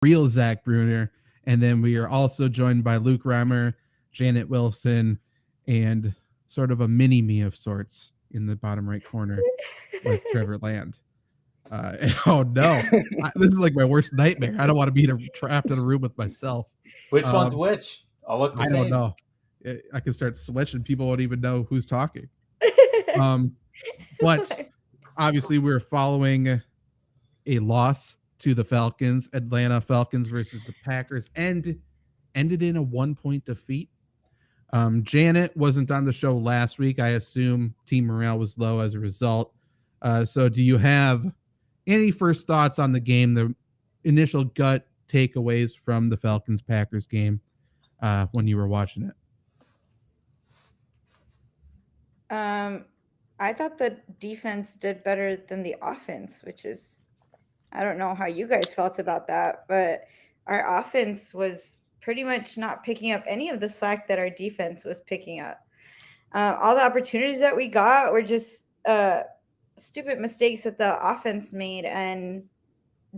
real Zach Bruner. And then we are also joined by Luke Reimer, Janet Wilson, and sort of a mini me of sorts in the bottom right corner with Trevor Land. Oh no, this is like my worst nightmare. I don't want to be trapped in a room with myself. Which one's which? All look the I don't same. know. I can start switching. People won't even know who's talking. But obviously, we're following a loss to the Falcons. Atlanta Falcons versus the Packers ended in a 1-point defeat. Janet wasn't on the show last week. I assume team morale was low as a result. So, do you have any first thoughts on the game? The initial gut takeaways from the Falcons Packers game when you were watching it? I thought the defense did better than the offense, which is, I don't know how you guys felt about that, but our offense was pretty much not picking up any of the slack that our defense was picking up. All the opportunities that we got were just stupid mistakes that the offense made, and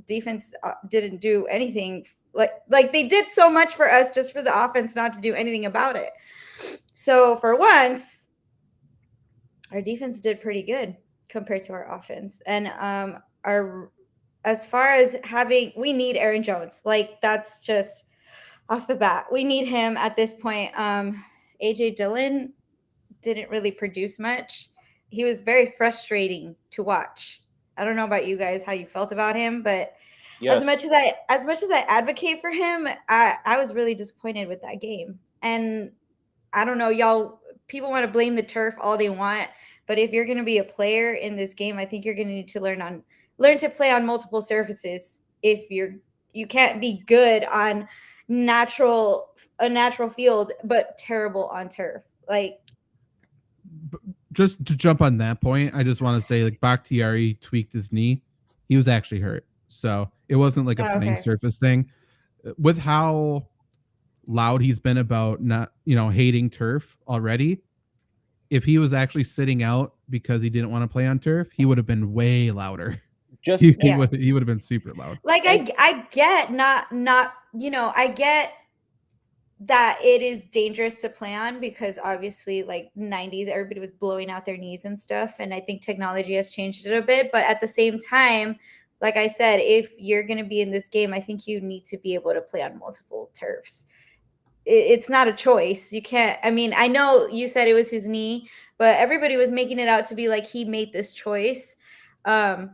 defense didn't do anything. Like they did so much for us just for the offense not to do anything about it. So for once, our defense did pretty good compared to our offense. And our as far as we need Aaron Jones. Like that's just off the bat. We need him at this point. AJ Dillon didn't really produce much. He was very frustrating to watch. I don't know about you guys how you felt about him, but Yes. as much as I advocate for him, I was really disappointed with that game. And I don't know, y'all. People want to blame the turf all they want, but if you're going to be a player in this game, I think you're going to need to learn to play on multiple surfaces. If you can't be good on a natural field, but terrible on turf. Like, just to jump on that point, I just want to say like Bakhtiari tweaked his knee. He was actually hurt, so it wasn't like a playing surface thing. With how loud he's been about not hating turf already, if he was actually sitting out because he didn't want to play on turf, he would have been way louder. He would have been super loud. Like I get I get that it is dangerous to play on because obviously like 90s everybody was blowing out their knees and stuff, and I think technology has changed it a bit, but at the same time, like I said, if you're going to be in this game, I think you need to be able to play on multiple turfs. It's not a choice. You can't. I mean, I know you said it was his knee, but everybody was making it out to be like he made this choice. So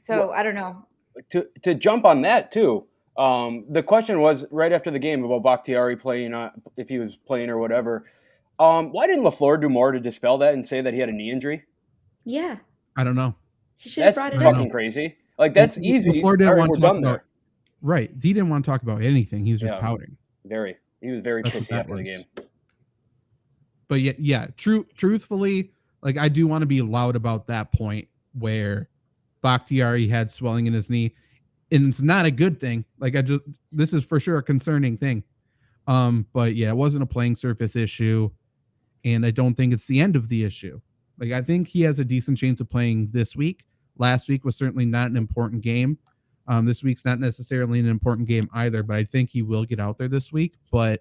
well, I don't know. To jump on that too, the question was right after the game about Bakhtiari playing, if he was playing or whatever. Why didn't LaFleur do more to dispel that and say that he had a knee injury? Yeah, I don't know. He should have brought it fucking up. Crazy. Like that's easy. LaFleur didn't want to talk about. Right, he didn't want to talk about anything. He was just pouting. He was very pissy after the game. But yeah, truthfully, like I do want to be loud about that point where Bakhtiari had swelling in his knee, and it's not a good thing. Like this is for sure a concerning thing. But yeah, it wasn't a playing surface issue, and I don't think it's the end of the issue. Like I think he has a decent chance of playing this week. Last week was certainly not an important game. This week's not necessarily an important game either, but I think he will get out there this week. But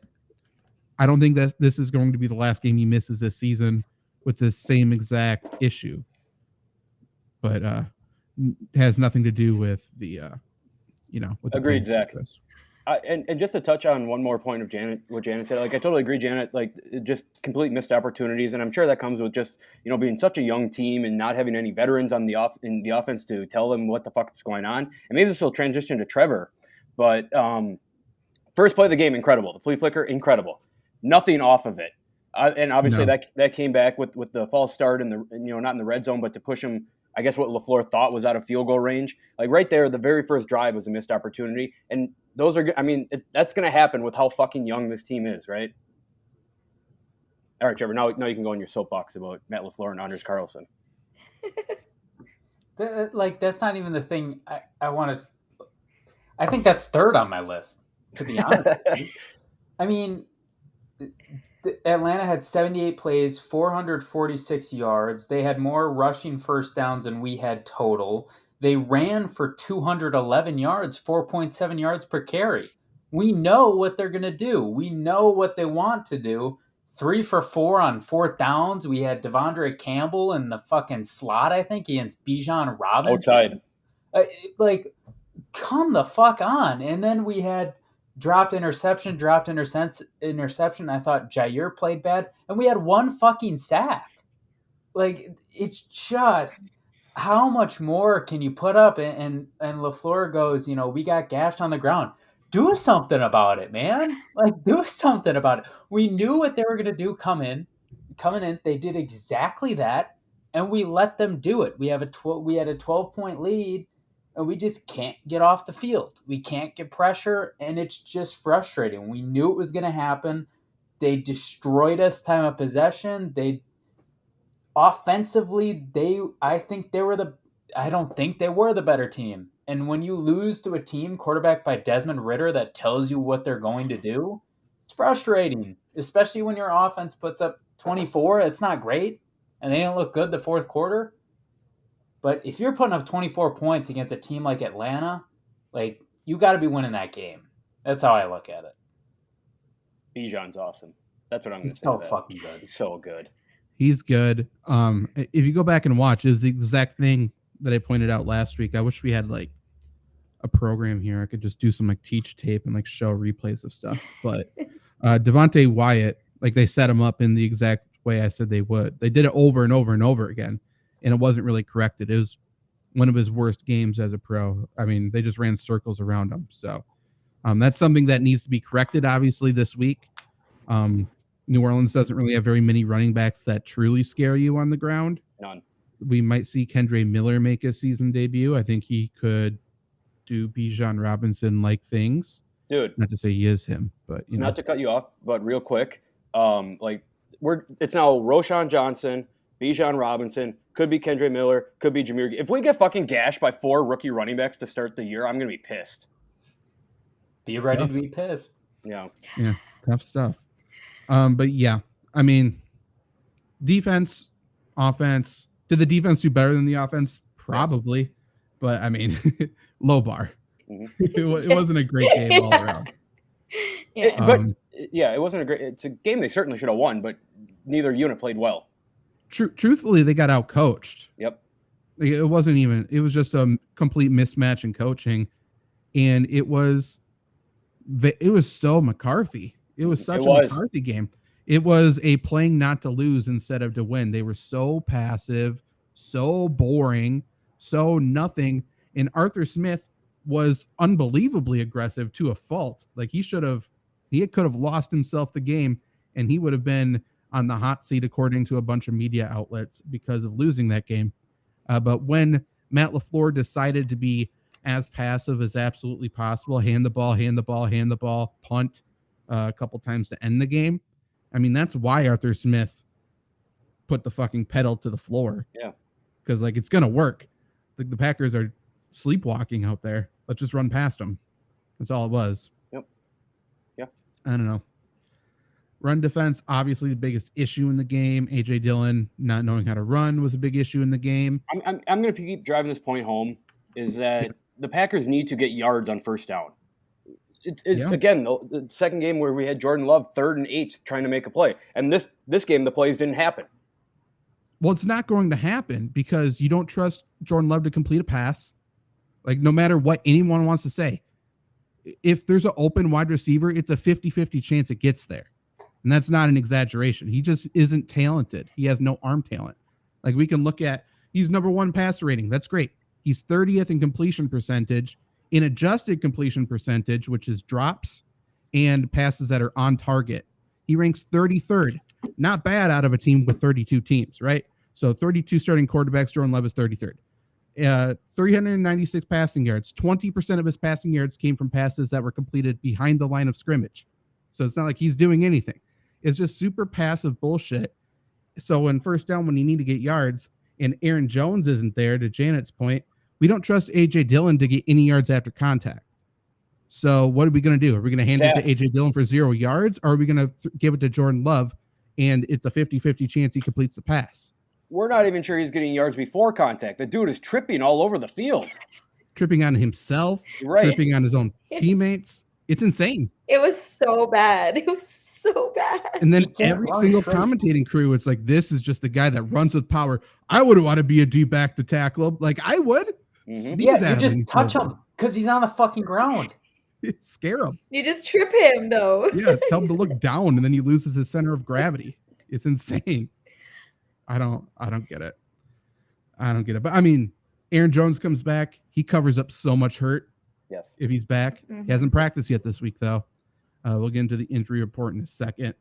I don't think that this is going to be the last game he misses this season with this same exact issue. But has nothing to do with the, with the agreed, Zach. And just to touch on one more point of what Janet said, like I totally agree, Janet. Like just complete missed opportunities, and I'm sure that comes with just being such a young team and not having any veterans on in the offense to tell them what the fuck is going on. And maybe this will transition to Trevor, but first play of the game, incredible. The flea flicker, incredible. Nothing off of it, and obviously that came back with the false start and not in the red zone, but to push him. I guess what LaFleur thought was out of field goal range. Like right there, the very first drive was a missed opportunity. And those are, that's going to happen with how fucking young this team is, right? All right, Trevor, now you can go on your soapbox about Matt LaFleur and Anders Carlson. That's not even the thing I want to... I think that's third on my list, to be honest. I mean... Atlanta had 78 plays, 446 yards. They had more rushing first downs than we had total. They ran for 211 yards, 4.7 yards per carry. We know what they're going to do. We know what they want to do. 3 for 4 on 4th downs. We had Devondre Campbell in the fucking slot, I think, against Bijan Robinson. Outside. Like, come the fuck on. And then we had dropped interception. I thought Jair played bad. And we had 1 fucking sack. Like, it's just, how much more can you put up? And LaFleur goes, we got gashed on the ground. Do something about it, man. Like, do something about it. We knew what they were going to do coming in. They did exactly that, and we let them do it. We had a 12-point lead, and we just can't get off the field. We can't get pressure, and it's just frustrating. We knew it was going to happen. They destroyed us time of possession. Offensively, I don't think they were the better team. And when you lose to a team quarterbacked by Desmond Ridder that tells you what they're going to do, it's frustrating, especially when your offense puts up 24. It's not great, and they didn't look good the fourth quarter. But if you're putting up 24 points against a team like Atlanta, like, you got to be winning that game. That's how I look at it. Bijan's awesome. That's what I'm going to say. So fucking good. He's so good. He's good. If you go back and watch, is the exact thing that I pointed out last week. I wish we had like a program here. I could just do some like teach tape and like show replays of stuff. But Devontae Wyatt, like, they set him up in the exact way I said they would. They did it over and over and over again, and it wasn't really corrected. It was one of his worst games as a pro. I mean, they just ran circles around him. So that's something that needs to be corrected, obviously, this week. New Orleans doesn't really have very many running backs that truly scare you on the ground. None. We might see Kendre Miller make a season debut. I think he could do Bijan Robinson-like things. Dude. Not to say he is him, but not to cut you off, but real quick, it's now Roshan Johnson, Bijan Robinson, could be Kendre Miller, could be Jameer. If we get fucking gashed by 4 rookie running backs to start the year, I'm gonna be pissed. Be ready to be pissed. Yeah, tough stuff. But yeah, I mean, defense, offense. Did the defense do better than the offense? Probably. Yes. But I mean, low bar. Mm-hmm. It wasn't a great game all around. Yeah. It wasn't a great. It's a game they certainly should have won, but neither unit played well. Truthfully, they got outcoached. Yep. It wasn't even. It was just a complete mismatch in coaching, and it was so McCarthy. It was such a McCarthy game. It was a playing not to lose instead of to win. They were so passive, so boring, so nothing. And Arthur Smith was unbelievably aggressive to a fault. Like, he could have lost himself the game, and he would have been on the hot seat according to a bunch of media outlets because of losing that game. But when Matt LaFleur decided to be as passive as absolutely possible, hand the ball, punt a couple times to end the game. I mean, that's why Arthur Smith put the fucking pedal to the floor. Yeah. Because, like, it's going to work. The Packers are sleepwalking out there. Let's just run past them. That's all it was. Yep. Yeah. I don't know. Run defense, obviously the biggest issue in the game. A.J. Dillon not knowing how to run was a big issue in the game. I'm going to keep driving this point home, is that the Packers need to get yards on first down. Again, the second game where we had Jordan Love 3rd and 8 trying to make a play. And this game, the plays didn't happen. Well, it's not going to happen because you don't trust Jordan Love to complete a pass. Like, no matter what anyone wants to say, if there's an open wide receiver, it's a 50-50 chance it gets there. And that's not an exaggeration. He just isn't talented. He has no arm talent. Like, we can look at, he's number 1 passer rating. That's great. He's 30th in completion percentage. In adjusted completion percentage, which is drops and passes that are on target, he ranks 33rd. Not bad out of a team with 32 teams, right? So 32 starting quarterbacks, Jordan Love is 33rd. 396 passing yards. 20% of his passing yards came from passes that were completed behind the line of scrimmage. So it's not like he's doing anything. It's just super passive bullshit. So in first down, when you need to get yards and Aaron Jones isn't there, to Janet's point, we don't trust A.J. Dillon to get any yards after contact. So what are we going to do? Are we going to hand it to A.J. Dillon for 0 yards, or are we going to give it to Jordan Love and it's a 50-50 chance he completes the pass? We're not even sure he's getting yards before contact. The dude is tripping all over the field. Tripping on himself, Right. tripping on his own teammates. It's insane. It was so bad. It was so bad. And then He can't every run single straight. commentating crew, it's like, this is just the guy that runs with power. I would want to be a D-back to tackle him. Like, I would. Mhm. Sneeze Yeah, at you him and just he's touch so him because he's on the fucking ground. good. Scare him. You just trip him though. Yeah, tell him to look down, and then he loses his center of gravity. It's insane. I don't get it. I don't get it. But I mean, Aaron Jones comes back. He covers up so much hurt Yes. if he's back. Mhm. He hasn't practiced yet this week, though. We'll get into the injury report in a second.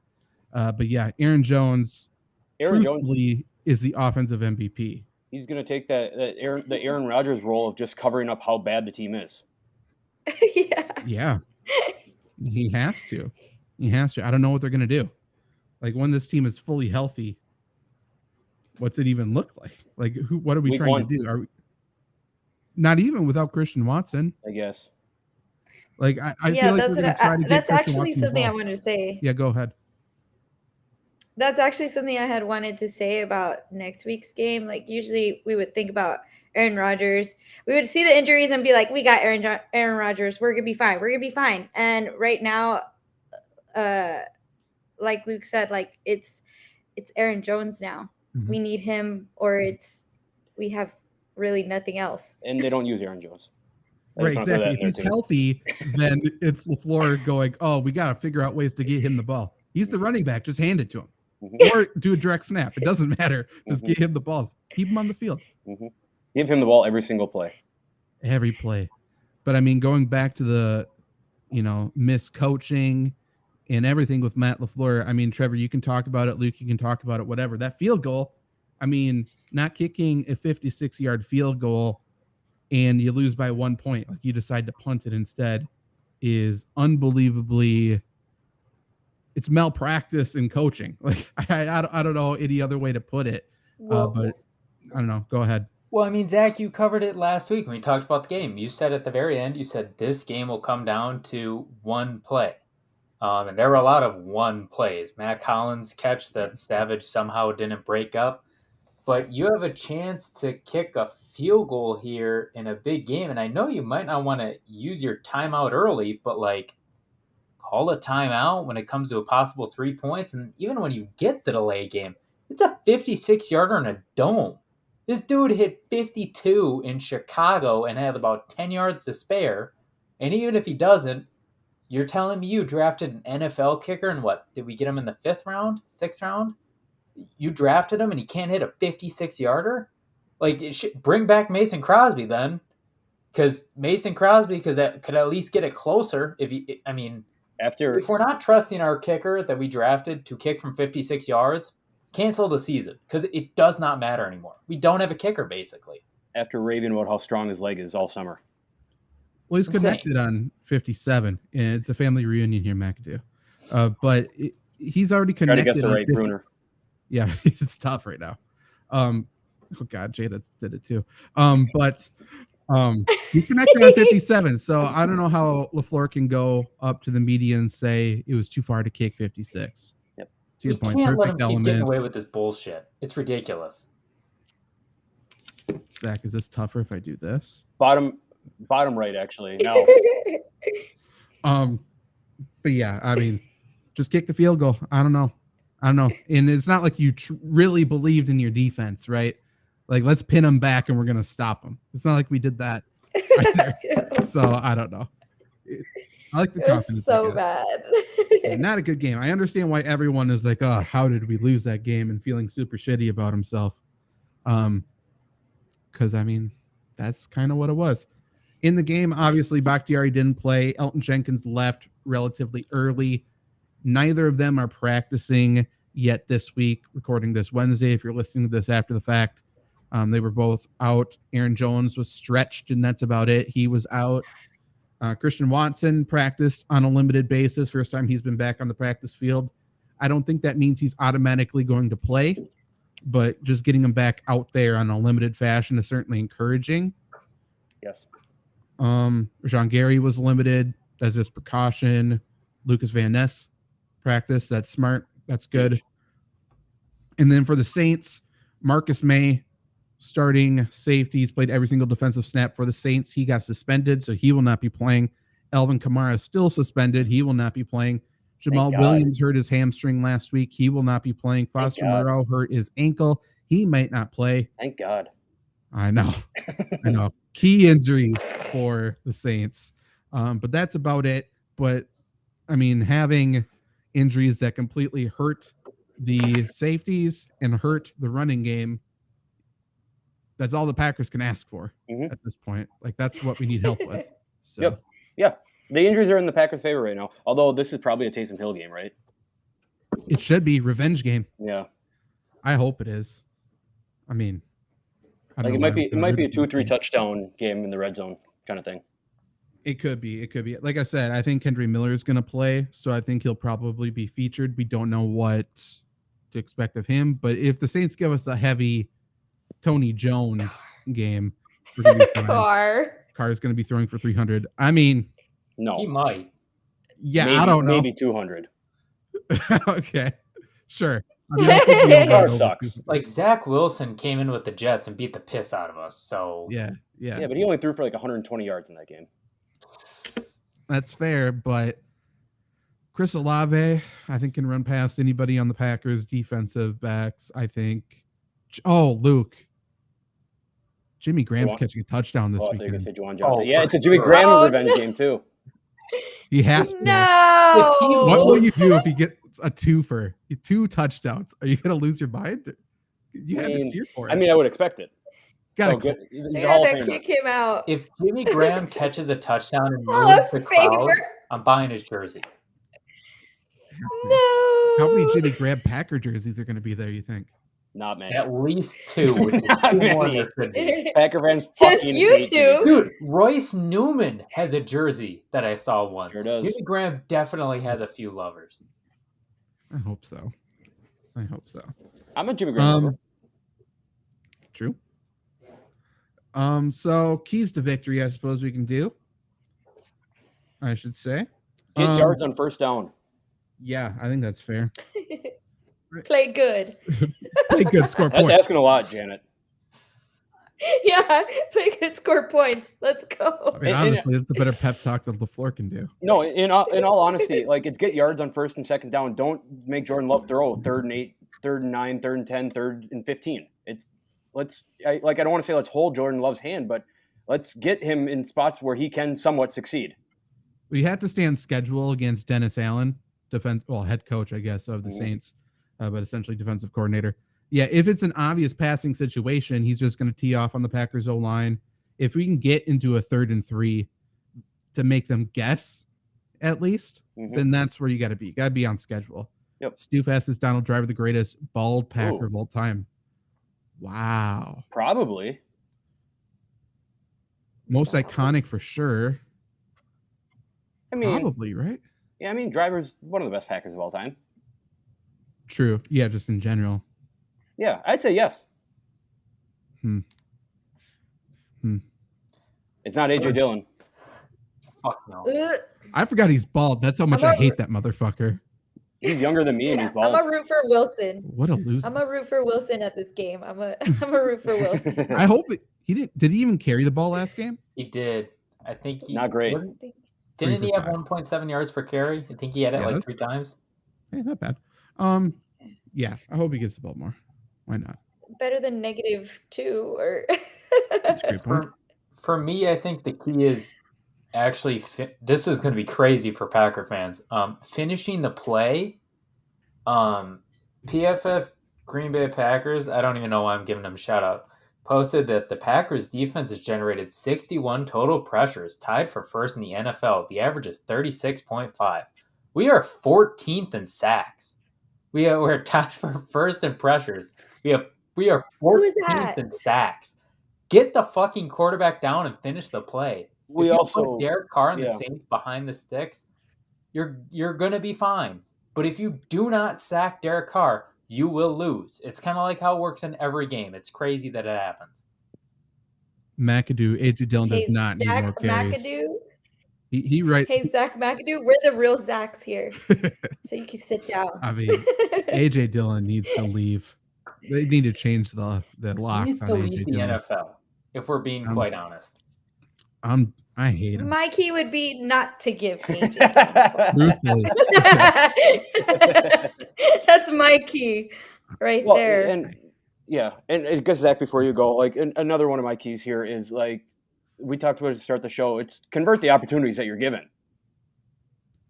But yeah, Aaron Jones, truthfully, is the offensive MVP. He's going to take the Aaron Rodgers role of just covering up how bad the team is. Yeah. Yeah, he has to. He has to. I don't know what they're going to do. Like, when this team is fully healthy, what's it even look like? Like, what are we Week trying one. to do? Are we not even without Christian Watson? I guess. Like, I Yeah, feel like that's we're going to what try to get that's Christian actually Watson the something I ball. wanted to say. Yeah, go ahead. That's actually something I had wanted to say about next week's game. Like, usually we would think about Aaron Rodgers. We would see the injuries and be like, we got Aaron Rodgers. We're going to be fine. We're going to be fine. And right now, like Luke said, like it's Aaron Jones now. Mhm. We need him, or we have really nothing else. And they don't use Aaron Jones. I Right, just wanna throw that exactly. in If there he's too. healthy, then it's LaFleur going, oh, we got to figure out ways to get him the ball. He's the running back. Just hand it to him. Mhm. Or do a direct snap. It doesn't matter. Just Mhm. get him the ball. Keep him on the field. Give him the ball every single play. Every play. But I mean, going back to the, miscoaching and everything with Matt LaFleur, I mean, Trevor, you can talk about it. Luke, you can talk about it, whatever. That field goal, I mean, not kicking a 56-yard field goal and you lose by 1 point, like you decide to punt it instead, is unbelievably, it's malpractice in coaching. Like, I don't know any other way to put it. Well, But I don't know. Go ahead. well, I mean, Zach, you covered it last week when we talked about the game. You said at the very end, you said this game will come down to one play. And there were a lot of one plays. Matt Collins' catch that Savage somehow didn't break up. But you have a chance to kick a field goal here in a big game. And I know you might not want to use your timeout early, but like call a timeout when it comes to a possible 3 points. And even when you get the delay game, it's a 56-yarder in a dome. This dude hit 52 in Chicago and had about 10 yards to spare. And even if he doesn't, you're telling me you drafted an NFL kicker and what? Did we get him in the 5th round? 6th round? You drafted him and he can't hit a 56-yarder? Like, bring back Mason Crosby then. Because Mason Crosby could at least get it closer. If we're not trusting our kicker that we drafted to kick from 56 yards, cancel the season. Because it does not matter anymore. We don't have a kicker, basically. After raving about how strong his leg is all summer. Well, he's Insane. connected on 57, and it's a family reunion here, McAdoo. But he's already Try to connected. guess the on right 50 Bruner. Yeah, it's tough right now. Oh God, Jada did it too. But he's connected on 57. So I don't know how LaFleur can go up to the media and say it was too far to kick 56. Yep. To your We point, can't let him perfect keep getting elements. away with this bullshit. It's ridiculous. Zach, is this tougher if I do this? Bottom right, actually. No. But yeah, I mean, just kick the field goal. I don't know. And it's not like you really believed in your defense, right? Like, let's pin them back and we're going to stop them. It's not like we did that either. So I don't know. I like the It confidence. was so I guess. bad. Yeah, not a good game. I understand why everyone is like, oh, how did we lose that game, and feeling super shitty about himself. Because, I mean, that's kind of what it was. In the game, obviously, Bakhtiari didn't play. Elton Jenkins left relatively early. Neither of them are practicing yet this week, recording this Wednesday. If you're listening to this after the fact, they were both out. Aaron Jones was stretched, and that's about it. He was out. Christian Watson practiced on a limited basis. First time he's been back on the practice field. I don't think that means he's automatically going to play, but just getting him back out there on a limited fashion is certainly encouraging. Yes. Jean Gary was limited as just precaution. Lucas Van Ness practice. That's smart. That's good. And then for the Saints, Marcus May, starting safety. He's played every single defensive snap for the Saints. He got suspended, so he will not be playing. Alvin Kamara is still suspended. He will not be playing. Jamal Williams hurt his hamstring last week. He will not be playing. Foster Moreau hurt his ankle. He might not play. Thank God. I know. I know. Key injuries for the Saints. But that's about it. But, I mean, having injuries that completely hurt the safeties and hurt the running game, that's all the Packers can ask for at this point. Like, that's what we need help with. So. Yep. Yeah. The injuries are in the Packers' favor right now. Although this is probably a Taysom Hill game, right? It should be revenge game. Yeah. I hope it is. I mean, like it might be a 2-3 touchdown game in the red zone kind of thing. It could be. It could be. Like I said, I think Kendry Miller is going to play, so I think he'll probably be featured. We don't know what to expect of him, but if the Saints give us a heavy Tony Jones game, we're going to be fine. Carr's going to be throwing for 300. I mean, no, he might. Yeah, maybe, I don't know. Maybe 200. Okay, sure. I mean, Carr sucks. Like Zach Wilson came in with the Jets and beat the piss out of us. So yeah. But he only threw for like 120 yards in that game. That's fair, but Chris Olave, I think, can run past anybody on the Packers defensive backs. I think. Oh, Luke. Jimmy Graham's catching a touchdown this weekend. Yeah, it's a Jimmy Graham revenge game too. He has to. No. What will you do if he gets a twofer? 2 touchdowns. Are you going to lose your mind? You have to cheer for it. I mean, I would expect it. Gotta kick him out. If Jimmy Graham catches a touchdown and moves the crowd, I'm buying his jersey. No. How many Jimmy Graham Packer jerseys are going to be there, you think? Not many. At least 2. Not many. Packer fans just you two. Dude, Royce Newman has a jersey that I saw once. Sure does. Jimmy Graham definitely has a few lovers. I hope so. I'm a Jimmy Graham lover. True. So keys to victory, I suppose we can do. I should say. Get yards on first down. Yeah, I think that's fair. Play good. Play good, score points. That's asking a lot, Janet. Yeah, play good, score points. Let's go. I mean, honestly, it's a better pep talk than LaFleur can do. No, in all honesty, like it's get yards on first and second down. Don't make Jordan Love throw 3rd and 8, 3rd and 9, 3rd and 10, 3rd and 15. I don't want to say let's hold Jordan Love's hand, but let's get him in spots where he can somewhat succeed. We had to stay on schedule against Dennis Allen, head coach, I guess, of the Saints, but essentially defensive coordinator. Yeah, if it's an obvious passing situation, he's just going to tee off on the Packers O-line. If we can get into a 3rd and 3 to make them guess, at least, then that's where you got to be. You got to be on schedule. Yep. Stu fastest Donald Driver, the greatest bald Packer of all time. Wow. Probably. Most iconic for sure. I mean, probably, right? Yeah, I mean, Driver's one of the best Packers of all time. True. Yeah, just in general. Yeah, I'd say yes. It's not A.J. Dillon. Fuck no. I forgot he's bald. That's how much I hate that motherfucker. He's younger than me and he's bald. I'm a root for Wilson. What a loser. I'm a root for Wilson at this game. I'm a root for Wilson. I hope he didn't. Did he even carry the ball last game? He did. I think he not great. Didn't he have 1.7 yards per carry? I think he had it like 3 times. Hey, not bad. Yeah, I hope he gets the ball more. Why not? Better than -2 or. That's a great point. For me, I think the key is actually this is going to be crazy for Packer fans. Finishing the play. PFF Green Bay Packers. I don't even know why I'm giving them a shout out. Posted that the Packers defense has generated 61 total pressures, tied for first in the NFL. The average is 36.5. We are 14th in sacks. We're tied for first in pressures. We are 14th in sacks. Get the fucking quarterback down and finish the play. We if you also put Derek Carr and the Saints behind the sticks, you're gonna be fine. But if you do not sack Derek Carr, you will lose. It's kind of like how it works in every game. It's crazy that it happens. McAdoo, A.J. Dillon does not need more carries. McAdoo? He right. Hey, Zach McAdoo, we're the real Zachs here. So you can sit down. I mean, A.J. Dillon needs to leave. They need to change the He locks needs on to AJ leave the Dillon. NFL, if we're being quite honest. I hate him. My key would be not to give AJ Dillon the ball. Truthfully. That's my key right there. And I guess Zach, before you go, like another one of my keys here is like we talked about to start the show. It's convert the opportunities that you're given.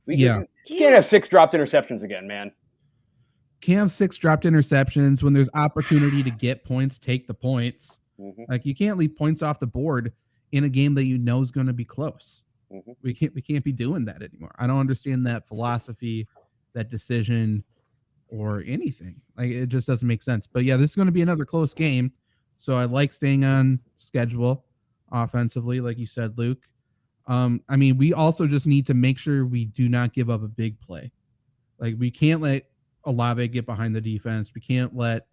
You can't have 6 dropped interceptions again, man. Can't have 6 dropped interceptions when there's opportunity to get points. Take the points. Mm-hmm. Like you can't leave points off the board in a game that you know is going to be close. Mm-hmm. We can't be doing that anymore. I don't understand that philosophy, that decision, or anything. Like it just doesn't make sense. But yeah, this is going to be another close game. So I like staying on schedule offensively, like you said, Luke. I mean, we also just need to make sure we do not give up a big play. Like we can't let Olave get behind the defense. We can't let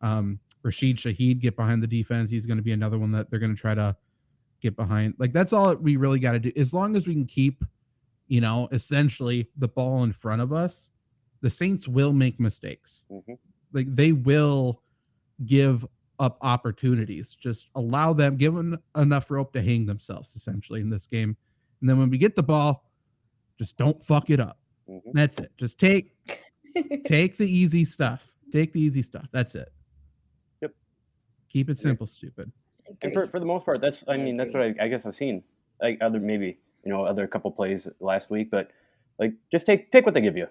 Rashid Shaheed get behind the defense. He's going to be another one that they're going to try to get behind. Like that's all we really got to do. As long as we can keep, essentially the ball in front of us, the Saints will make mistakes. Mm-hmm. Like they will give up opportunities. Just allow them, give them enough rope to hang themselves essentially in this game. And then when we get the ball, just don't fuck it up. Mm-hmm. That's it. Just take the easy stuff. Take the easy stuff. That's it. Yep. Keep it simple, stupid. And for the most part, that's what I guess I've seen. Like other couple plays last week, but like just take what they give you.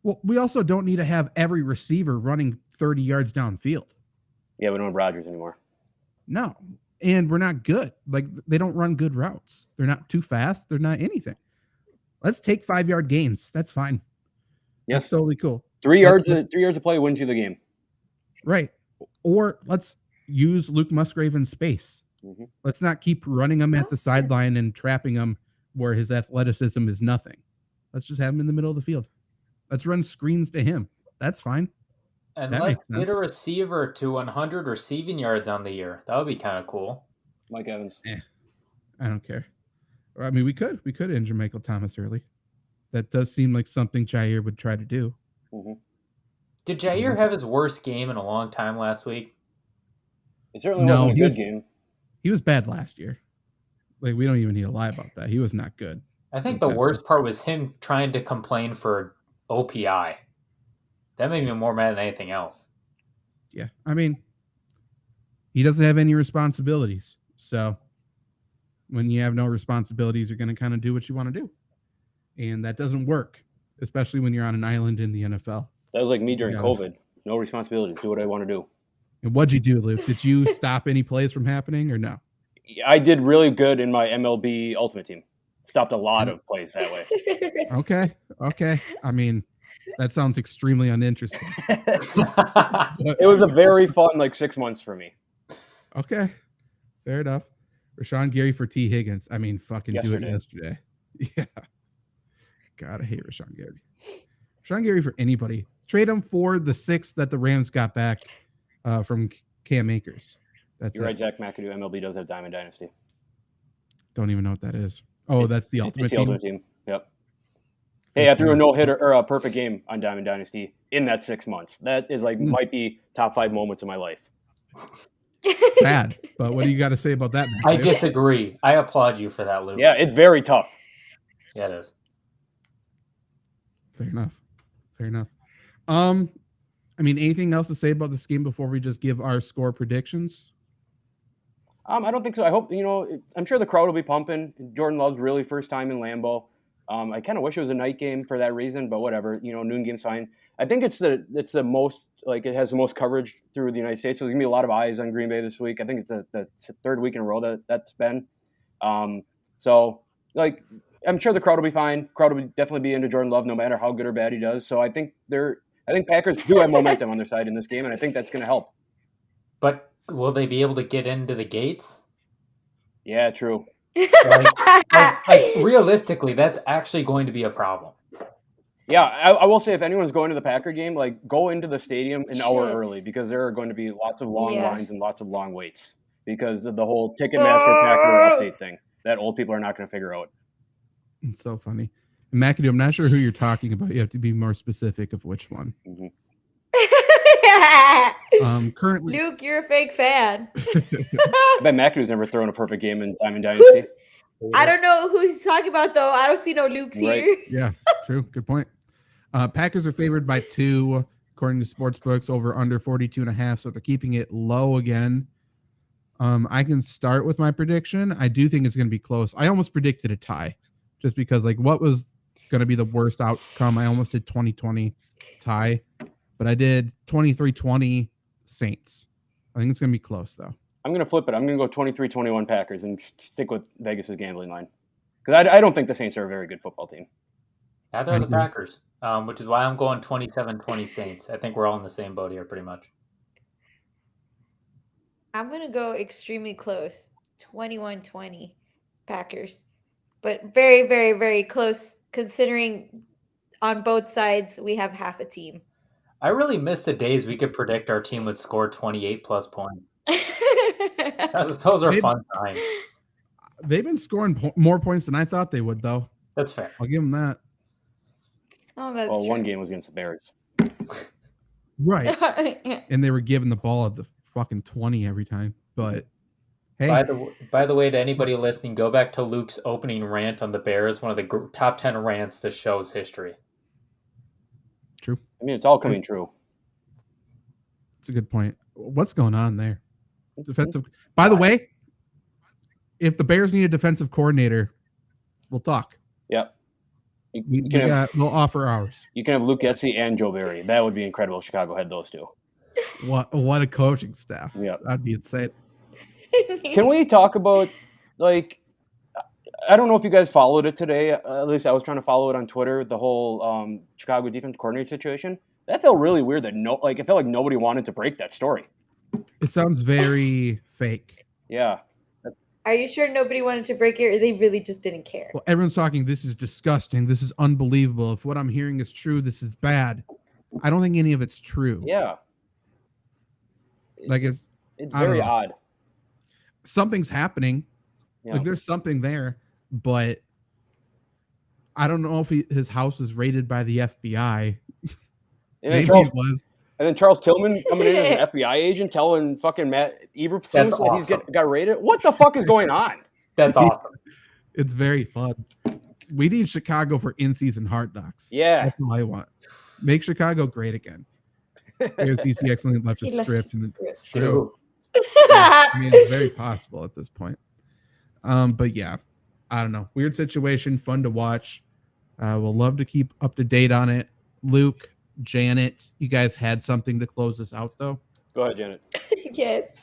Well, we also don't need to have every receiver running 30 yards downfield. Yeah, we don't have Rodgers anymore. No. And we're not good. Like they don't run good routes. They're not too fast. They're not anything. Let's take 5-yard gains. That's fine. Yes. That's totally cool. 3 yards of play wins you the game. Right. Or let's use Luke Musgrave in space. Mm-hmm. Let's not keep running him at the sideline and trapping him where his athleticism is nothing. Let's just have him in the middle of the field. Let's run screens to him. That's fine. And that let's get a receiver to 100 receiving yards on the year. That would be kind of cool. Mike Evans. I don't care. I mean, we could injure Michael Thomas early. That does seem like something Jair would try to do. Mm-hmm. Did Jair have his worst game in a long time last week? It certainly wasn't a good game. He was bad last year. Like, we don't even need to lie about that. He was not good. I think the worst part was him trying to complain for OPI. That made me more mad than anything else. Yeah. I mean, he doesn't have any responsibilities. So when you have no responsibilities, you're going to kind of do what you want to do. And that doesn't work, especially when you're on an island in the NFL. That was like me during COVID. No responsibilities. Do what I want to do. And what'd you do, Luke? Did you stop any plays from happening or no? I did really good in my MLB Ultimate Team. Stopped a lot of plays that way. Okay. I mean, that sounds extremely uninteresting. It was a very fun 6 months for me. Okay. Fair enough. Rashawn Gary for T. Higgins. I mean, fucking do it yesterday. Yeah. God, I hate Rashawn Gary. Rashawn Gary for anybody. Trade him for the 6th that the Rams got back from Cam Akers. You're right, Zach McAdoo. MLB does have Diamond Dynasty. Don't even know what that is. Oh, that's the Ultimate Team? It's the Ultimate Team. Yep. Hey, I threw a no-hitter or a perfect game on Diamond Dynasty in that 6 months. That is might be top 5 moments of my life. Sad, but what do you got to say about that, Matt? I disagree. I applaud you for that, Luke. Yeah, it's very tough. Yeah, it is. Fair enough. I mean, anything else to say about this game before we just give our score predictions? I don't think so. I hope, I'm sure the crowd will be pumping. Jordan Love's really first time in Lambeau. I kind of wish it was a night game for that reason, but whatever. Noon game's fine. I think it's the most, it has the most coverage through the United States. So there's going to be a lot of eyes on Green Bay this week. I think it's the 3rd week in a row that's been. So, I'm sure the crowd will be fine. Crowd will definitely be into Jordan Love no matter how good or bad he does. So I think Packers do have momentum on their side in this game, and I think that's going to help. But will they be able to get into the gates? Yeah, true. Realistically, that's actually going to be a problem. Yeah, I will say if anyone's going to the Packer game, go into the stadium an hour early because there are going to be lots of long lines and lots of long waits because of the whole Ticketmaster Packer update thing that old people are not going to figure out. It's so funny. McAdoo, I'm not sure who you're talking about. You have to be more specific of which one. Mm-hmm. Currently, Luke, you're a fake fan. I bet McAdoo's never thrown a perfect game in Diamond Dynasty. I don't know who he's talking about though. I don't see no Lukes Right. here. yeah, true. Good point. Packers are favored by 2, according to sportsbooks, over under 42.5. So they're keeping it low again. I can start with my prediction. I do think it's going to be close. I almost predicted a tie, just because like what was going to be the worst outcome? I almost did 2020 tie, but I did 23-20 Saints. I think it's going to be close though. I'm going to flip it. I'm going to go 23-21 Packers and stick with Vegas's gambling line. Because I don't think the Saints are a very good football team. Neither are the Packers, which is why I'm going 27-20 Saints. I think we're all in the same boat here pretty much. I'm going to go extremely close. 21-20 Packers. But very, very, very close considering on both sides we have half a team. I really miss the days we could predict our team would score 28 plus points. Those are fun times. They've been scoring more points than I thought they would, though. That's fair. I'll give them that. Oh, that's Well, true. one game was against the Bears. Right. And they were giving the ball at the fucking 20 every time. But hey, by the way, to anybody listening, go back to Luke's opening rant on the Bears, one of the top 10 rants that shows history. True. I mean, it's all coming true. It's a good point. What's going on there? Defensive. By the way, if the Bears need a defensive coordinator, we'll talk. Yep. We'll offer ours. You can have Luke Getsy and Joe Barry. That would be incredible if Chicago had those two. What a coaching staff. Yeah. That'd be insane. Can we talk about, like, I don't know if you guys followed it today. At least I was trying to follow it on Twitter, the whole Chicago defense coordinator situation. That felt really weird that it felt like nobody wanted to break that story. It sounds very fake. Yeah. Are you sure nobody wanted to break it, or they really just didn't care? Well, everyone's talking, this is disgusting. This is unbelievable. If what I'm hearing is true, this is bad. I don't think any of it's true. Yeah. Like it's very odd. Something's happening. Yeah. Like there's something there, but I don't know if his house was raided by the FBI. Maybe it was. And then Charles Tillman coming in as an FBI agent telling fucking Matt Eberflus that he's got raided. What the fuck is going on? That's awesome. It's very fun. We need Chicago for in-season Hard Knocks. Yeah. That's all I want. Make Chicago great again. Here's DC excellent left a script. It's true. I mean, it's very possible at this point. But yeah, I don't know. Weird situation, fun to watch. We'll love to keep up to date on it. Luke, Janet, you guys had something to close this out, though? Go ahead, Janet. Yes.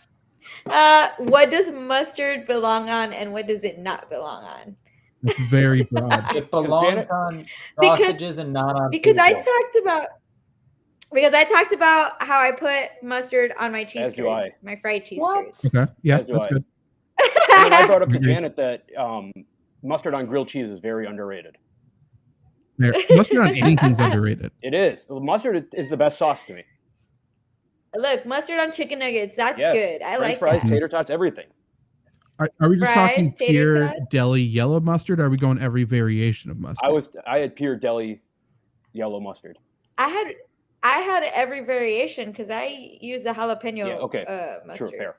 What does mustard belong on, and what does it not belong on? It's very broad. It belongs on sausages and not on because people. I talked about how I put mustard on my cheese curds, my fried cheese curds. Okay, yeah, that's good. And I brought up to Janet that mustard on grilled cheese is very underrated. Mustard on anything's underrated. It is. Mustard is the best sauce to me. Look, mustard on chicken nuggets. That's good. I like fries, that. tater tots, everything. Are we just talking pure deli yellow mustard? Or are we going every variation of mustard? I had pure deli yellow mustard. I had every variation because I use a jalapeno mustard. True, fair.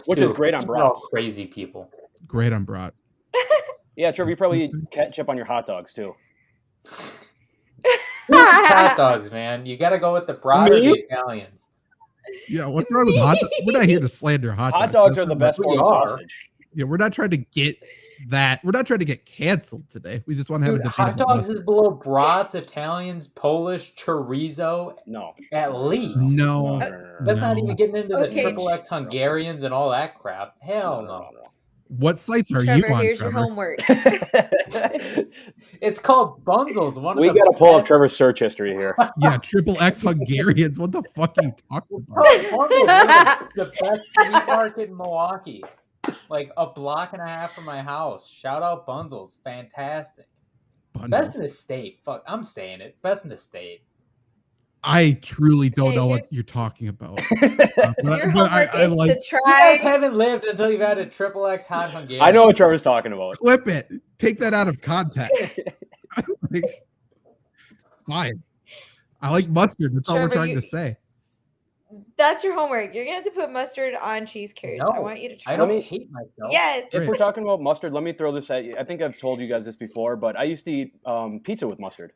Which is great on brats. Crazy people. Great on brats. Yeah, Trevor, you probably eat ketchup on your hot dogs too. Hot dogs, man. You got to go with the brat or the Italians. Yeah, what's wrong with hot dogs? We're not here to slander hot dogs. Hot dogs are the best form of sausage. Yeah, we're not trying to get that. We're not trying to get canceled today. We just want to have a debate. Hot dogs is below brats, Italians, Polish, chorizo. No. At least. No. That's not even getting into the triple X Hungarians and all that crap. Hell no. What sites are Trevor, you on, here's Trevor? your homework. It's called Bunzels. We got to pull up Trevor's search history here. Yeah, triple X Hungarians. What the fuck are you talking about? Bunzels, the best meat market in Milwaukee. Like a block and a half from my house. Shout out Bunzels. Fantastic. Best in the state. Fuck, I'm saying it. Best in the state. I truly don't know what you're talking about. Your homework is to try. You guys haven't lived until you've had a triple X hot Hungarian. I know what Trevor's talking about. Clip it. Take that out of context. Fine. I like mustard. That's all we're trying to say. That's your homework. You're gonna have to put mustard on cheese curds. I No, want you to try. I don't Let me- hate myself. Yes. If Great. we're talking about mustard, let me throw this at you. I think I've told you guys this before, but I used to eat pizza with mustard,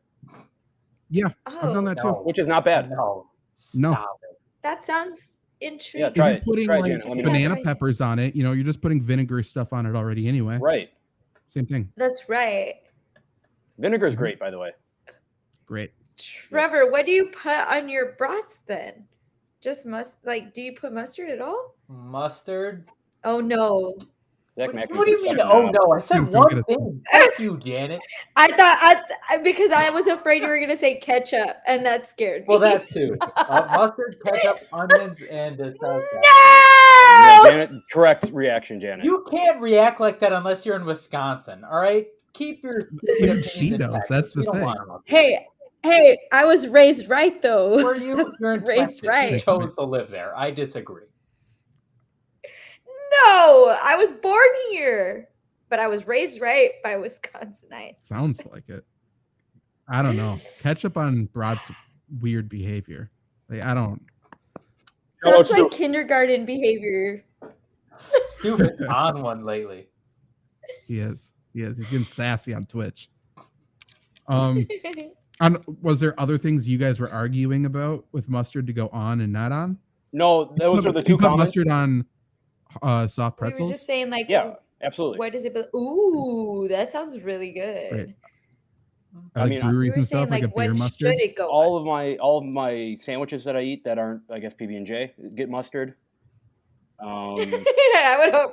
Yeah, I've done Oh, that too. No, which is not bad. no, No. stop it. that sounds intriguing. If Try you're it. putting Try it, like Janet. Let me know. banana Try it. peppers on it, you're just putting vinegar stuff on it already anyway. Right. Same thing. That's right. Vinegar is great, by the way. Great. Trevor, what do you put on your brats then? Just do you put mustard at all? Mustard? Oh no. Zach What do you mean? Mackey's Oh sucking no, I said Dude, go one get a- thing. Fuck you, Janet. I thought because I was afraid you were gonna say ketchup, and that scared me. Well, that too. Mustard, ketchup, onions, and the sauce. Yeah, No. Janet, correct reaction, Janet. You can't react like that unless you're in Wisconsin. All right, keep your Even opinions in Cheetos, Texas. that's the We don't thing. want them up here. Hey, I was raised right though. Were you? You're in was raised Texas. You right. chose to live there. I disagree. No, I was born here, but I was raised right by Wisconsinites. Sounds like it. I don't know. Ketchup on broad's weird behavior. Like, I don't. That's like kindergarten behavior. Stu is on one lately. He is. He's getting sassy on Twitch. Was there other things you guys were arguing about with mustard to go on and not on? No, those are the two You put comments. mustard on soft We were pretzels. just saying like, Yeah, absolutely. what is it? Ooh, that sounds really good. Right. I like mean, We breweries were and saying stuff like a like, beer what mustard. should it go? all on? of my sandwiches that I eat that aren't, I guess, PB&J get mustard. I would hope.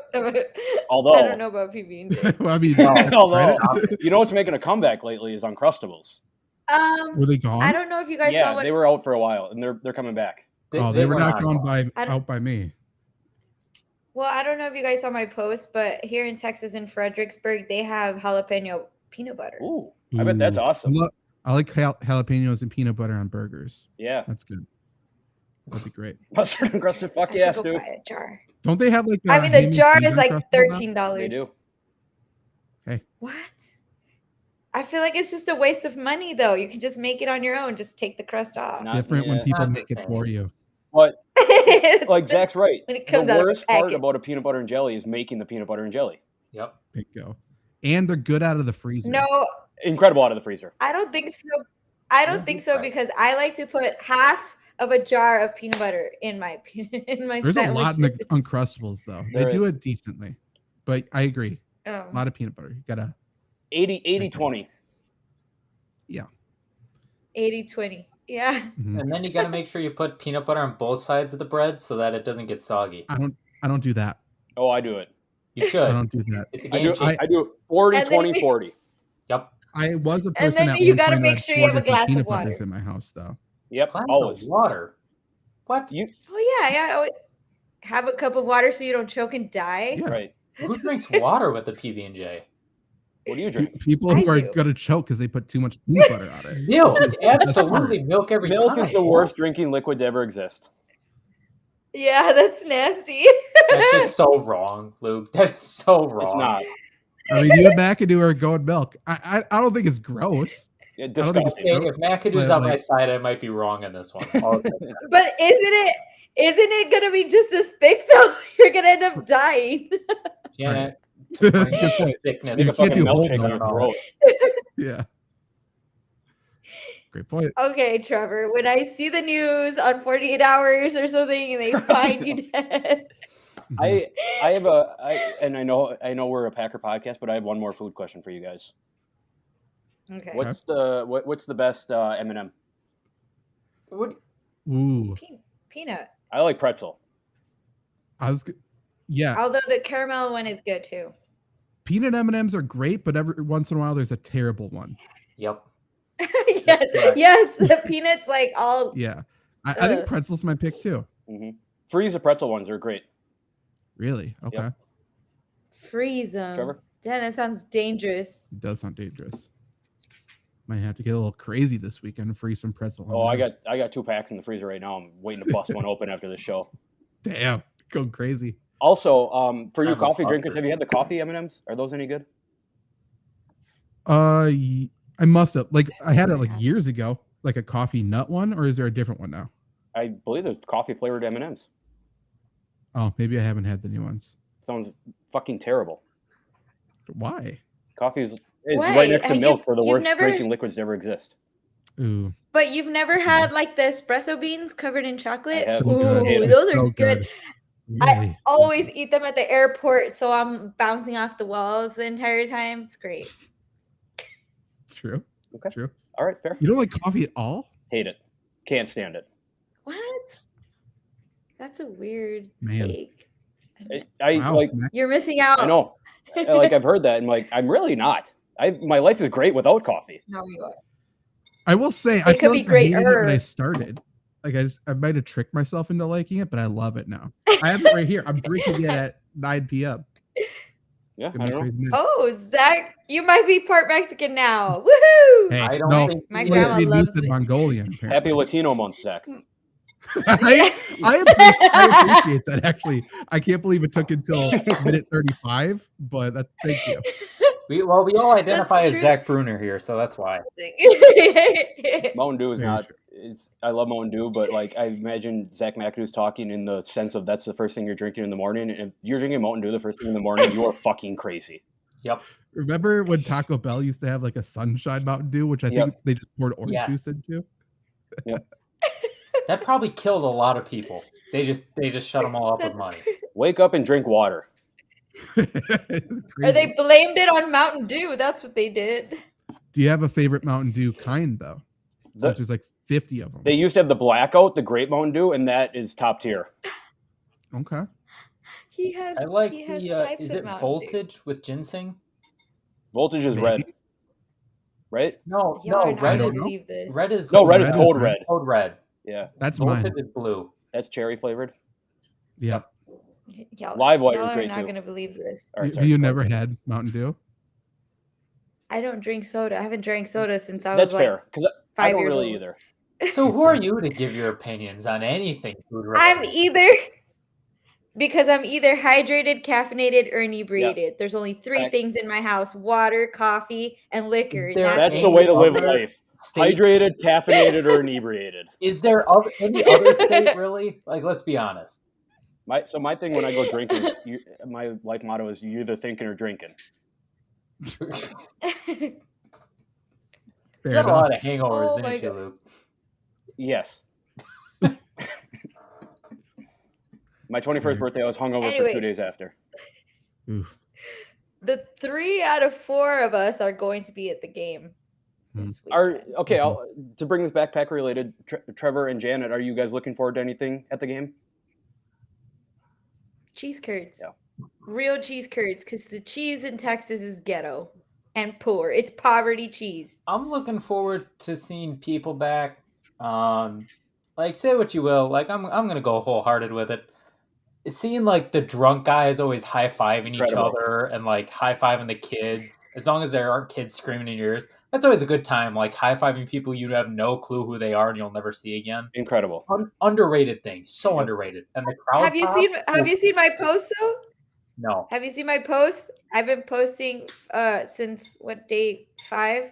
Although I don't know about PB&J. Well, I mean, Although, credit. you know what's making a comeback lately is Uncrustables. Were they gone? I don't know if you guys saw Yeah, what. they were out for a while, and they're coming back. They were not gone gone. out by me. Well, I don't know if you guys saw my post, but here in Texas, in Fredericksburg, they have jalapeno peanut butter. Ooh, I bet that's Ooh. awesome. I like jalapenos and peanut butter on burgers. Yeah, That's good. That'd be great. mustard encrusted. Fuck I yeah, should go Stu. buy a jar. Don't they have like? I mean, the ham and jar cheese is like Uncrustables now? $13. They do. What? I feel like it's just a waste of money, though. You can just make it on your own. Just take the crust off. Not- Different when yeah. people Not the make it for same. you. But It's like Zach's right. when it The comes out of a worst part packet. about a peanut butter and jelly is making the peanut butter and jelly. Yep. Bingo. And they're good out of the freezer. No, Incredible out of the freezer. I don't think so. I don't think so because I like to put half of a jar of peanut butter in my There's sandwiches. a lot in the Uncrustables though. They There do is. it decently, but I agree. Oh. A lot of peanut butter. You gotta 80-20. 80-20. Yeah. mhm. And then you got to make sure you put peanut butter on both sides of the bread so that it doesn't get soggy. I don't do that. Oh, I do it. You I should. don't do that. It's a I game do, changer. I do it 40, And then 20, we- 40. Yep. I was a person And then at you one gotta point who make had sure you have a 4 different glass of peanut butters water. in my house though. Yep, Pints always. of water. What? You Oh yeah, yeah. Oh, have a cup of water so you don't choke and die. Yeah. right. Who drinks water with the PB&J? What do you drink? People I who are do. gonna choke because they put too much peanut butter on it. Milk. That's Absolutely. Milk every Milk time. is the worst drinking liquid to ever exist. Yeah, that's nasty. That's just so wrong, Luke. That is so wrong. It's not. I mean, you and McAdoo are going milk. I don't think it's gross. It's I don't think disgusting. it's Okay, if McAdoo's But, on my like- side, I might be wrong on this one. I'll take that. But isn't it gonna be just as thick though? You're gonna end up dying. Janet, That's a good point. thickness. Make You a can't fucking do whole milkshake on your milk. throat. Yeah. Great point. Okay, Trevor. When I see the news on 48 Hours or something and they find you dead. Mhm. I have and I know we're a Packer podcast, but I have one more food question for you guys. Okay. What's the best M&M? What? Ooh, Peanut. I like pretzel. yeah. Although the caramel one is good too. Peanut M&Ms are great, but every once in a while there's a terrible one. Yep. yes, correct. yes. The peanuts like all Yeah, I think Ugh. pretzel's my pick too. Freeze the pretzel ones are great. Really? Okay. Yep. freeze them. Trevor? Damn, that sounds dangerous. It does sound dangerous. Might have to get a little crazy this weekend and freeze some pretzel. Oh, I M&Ms. got 2 packs in the freezer right now. I'm waiting to bust one open after the show. Damn, going crazy. Also, for you I'm a coffee drinkers, fucker. have you had the coffee M&Ms? Are those any good? I must have. Like, I had it like years ago, like a coffee nut one, or is there a different one now? I believe there's coffee flavored M&Ms. Oh, maybe I haven't had the new ones. Sounds fucking terrible. Why? Coffee is Why? right next to milk for the You've worst never- drinking liquids to ever exist. Ooh, But you've never had like the espresso beans covered in chocolate? I have. so good. Ooh, It's those are so good. Really? I always eat them at the airport, so I'm bouncing off the walls the entire time. It's great. True. Okay. True. All right, fair. You don't like coffee at all? Hate it. Can't stand it. What? That's a weird Man. take. I Wow. like. You're missing out. I know. Like I've heard that, and like I'm really not. My life is great without coffee. No, you are. I will say, I could feel be like I hated it when greater. I started. Like I might have tricked myself into liking it, but I love it now. I have it right here. I'm drinking it at 9 p.m. Yeah, Give I me don't know. crazy news. Oh, Zach, you might be part Mexican now. Woohoo! Hey, I don't no, think My he grandma is. they loves used in it. Mongolian. Happy Apparently. Latino month, Zach. I appreciate that. Actually, I can't believe it took until minute 35, but that's thank you. We all identify That's as true. Zach Bruner here, so that's why. Mountain Dew is Very not. true. I love Mountain Dew, but like I imagine Zach McAdoo's talking in the sense of that's the first thing you're drinking in the morning. And if you're drinking Mountain Dew the first thing in the morning, you are fucking crazy. Yep. Remember when Taco Bell used to have like a Sunshine Mountain Dew, which I think they just poured orange Yes. juice into? That probably killed a lot of people. They just shut them all up with money. Wake up and drink water. Or they blamed it on Mountain Dew. That's what they did. Do you have a favorite Mountain Dew kind though? Since there's like 50 of them. They used to have the Blackout, the Great Mountain Dew, and that is top tier. Okay. He has. I like he has the types is of it Mountain Voltage with ginseng? Voltage is Maybe. red, right? No, Dew. Y'all are no, not red gonna don't know. believe this. red is No, red is Red is cold red. red. code red. Yeah, That's Voltage mine. is blue. that's cherry flavored. Yeah. Y'all, Live Wire y'all is are great not too. gonna believe this. All right, Have sorry. you never had Mountain Dew? I don't drink soda. I haven't drank soda since I was That's like fair because I 5 don't years really old. either. So who are you to give your opinions on anything food I'm related? either because I'm either hydrated, caffeinated, or inebriated. There's only three Fact. things in my house: water, coffee, and liquor. There That's That's the it. way to live Other life. state- Hydrated, caffeinated, or inebriated. Is there any other state really? Like, let's be honest. My thing when I go drinking, is my life motto is you either thinking or drinking. You Fair got a enough. lot of hangovers, Oh my didn't you, God. Luke? Yes. My 21st birthday, I was hungover for Anyway. 2 days after. Oof. The 3 out of 4 of us are going to be at the game this weekend. Okay, to bring this backpack related, Trevor and Janet, are you guys looking forward to anything at the game? Cheese curds. Yeah. Real cheese curds, because the cheese in Texas is ghetto and poor. It's poverty cheese. I'm looking forward to seeing people back. Like, say what you will. Like, I'm gonna go wholehearted with it. Seeing like the drunk guys always high fiving each Incredible. other and like high fiving the kids, as long as there aren't kids screaming in your ears, that's always a good time. Like high fiving people you have no clue who they are and you'll never see again. Incredible. Underrated thing, so Yep. underrated. And the crowd. Have you seen my post though? No. Have you seen my post? I've been posting since what day? 5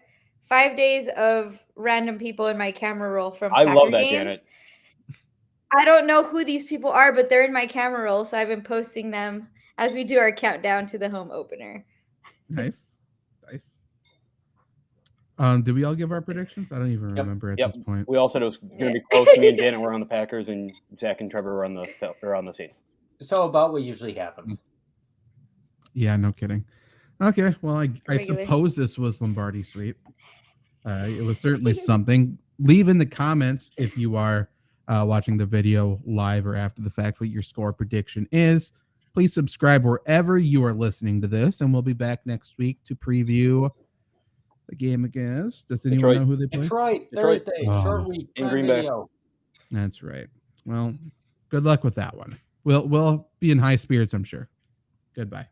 days of random people in my camera roll from I Packer love that, games. Janet. I don't know who these people are, but they're in my camera roll, so I've been posting them as we do our countdown to the home opener. Nice. Did we all give our predictions? I don't even remember at this point. We all said it was going to be close. Me and Janet were on the Packers, and Zach and Trevor were on the Saints. So about what usually happens. Yeah, no kidding. Okay, well, I Regular. suppose this was Lombardi Sweep. It was certainly something. Leave in the comments if you are watching the video live or after the fact what your score prediction is. Please subscribe wherever you are listening to this, and we'll be back next week to preview the game against. Does anyone Detroit. know who they play? Detroit. Thursday, short week. In Prime Green Bay. Video. That's right. Well, good luck with that one. We'll be in high spirits, I'm sure. Goodbye.